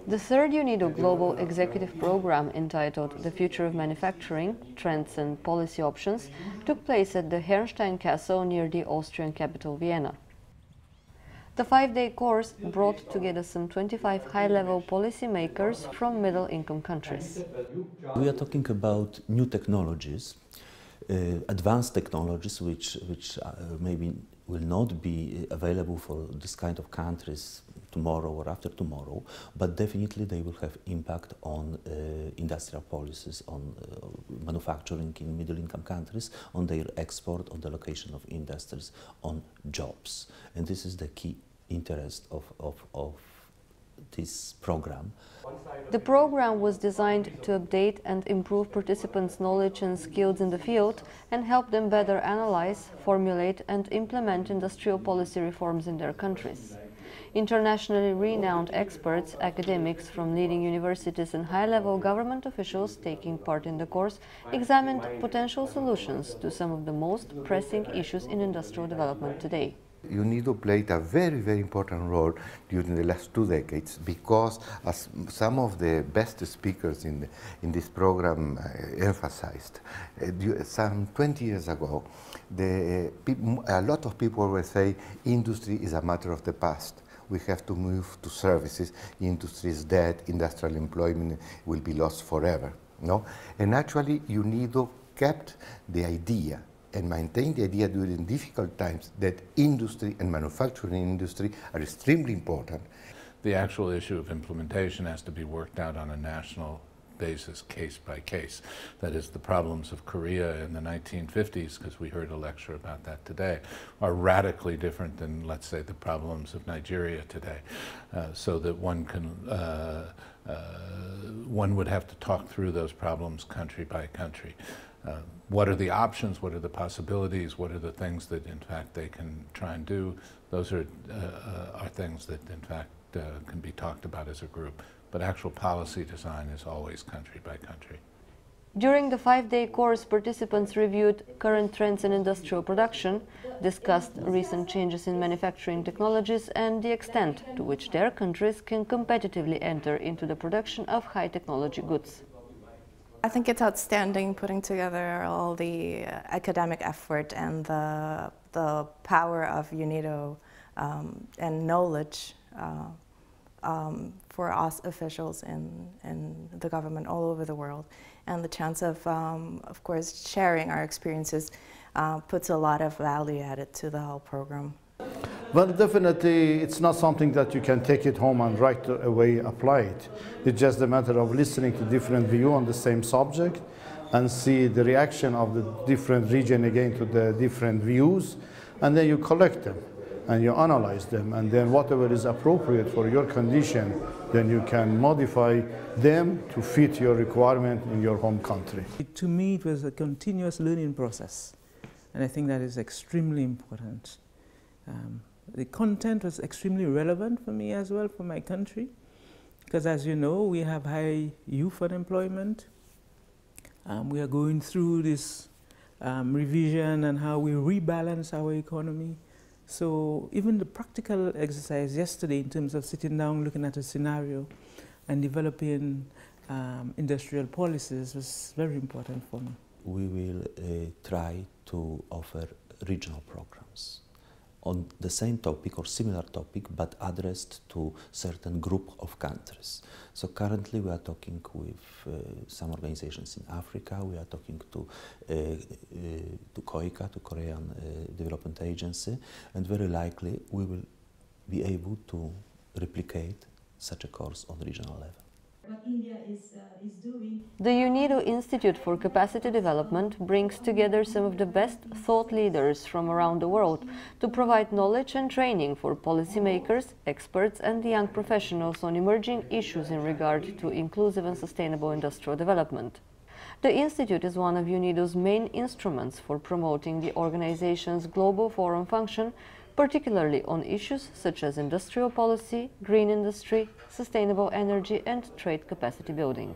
The third UNIDO Global Executive Program, entitled The Future of Manufacturing, Trends and Policy Options, took place at the Hernstein Castle near the Austrian capital Vienna. The 5-day course brought together some 25 high-level policymakers from middle-income countries. We are talking about new technologies, advanced technologies which maybe will not be available for this kind of countries tomorrow or after tomorrow, but definitely they will have impact on industrial policies, on manufacturing in middle-income countries, on their export, on the location of industries, on jobs. And this is the key interest of this program. The program was designed to update and improve participants' knowledge and skills in the field and help them better analyze, formulate and implement industrial policy reforms in their countries. Internationally renowned experts, academics from leading universities and high-level government officials taking part in the course examined potential solutions to some of the most pressing issues in industrial development today. UNIDO played a very important role during the last 2 decades because, as some of the best speakers in this program emphasized, some 20 years ago, a lot of people will say industry is a matter of the past. We have to move to services. Industry is dead. Industrial employment will be lost forever. No? And actually, UNIDO kept the idea and maintain the idea during difficult times that industry and manufacturing industry are extremely important. The actual issue of implementation has to be worked out on a national basis, case by case. That is, the problems of Korea in the 1950s, because we heard a lecture about that today, are radically different than, let's say, the problems of Nigeria today. So that one would have to talk through those problems country by country. What are the options? What are the possibilities? What are the things that, in fact, they can try and do? Those are things that, in fact, can be talked about as a group. But actual policy design is always country by country. During the 5-day course, participants reviewed current trends in industrial production, discussed recent changes in manufacturing technologies and the extent to which their countries can competitively enter into the production of high-technology goods. I think it's outstanding putting together all the academic effort and the power of UNIDO and knowledge for us officials in the government all over the world. And the chance of course, sharing our experiences puts a lot of value added to the whole program. Well, definitely it's not something that you can take it home and right away apply it. It's just a matter of listening to different views on the same subject and see the reaction of the different region again to the different views, and then you collect them and you analyze them, and then whatever is appropriate for your condition, then you can modify them to fit your requirement in your home country. To me, it was a continuous learning process, and I think that is extremely important. The content was extremely relevant for me as well, for my country, because as you know, we have high youth unemployment. We are going through this revision and how we rebalance our economy. So even the practical exercise yesterday in terms of sitting down, looking at a scenario and developing industrial policies was very important for me. We will try to offer regional programs on the same topic or similar topic, but addressed to certain group of countries. So currently we are talking with some organizations in Africa. We are talking to KOICA, to Korean Development Agency, and very likely we will be able to replicate such a course on regional level. What India is doing. The UNIDO Institute for Capacity Development brings together some of the best thought leaders from around the world to provide knowledge and training for policymakers, experts and young professionals on emerging issues in regard to inclusive and sustainable industrial development. The Institute is one of UNIDO's main instruments for promoting the organization's global forum function, particularly on issues such as industrial policy, green industry, sustainable energy and trade capacity building.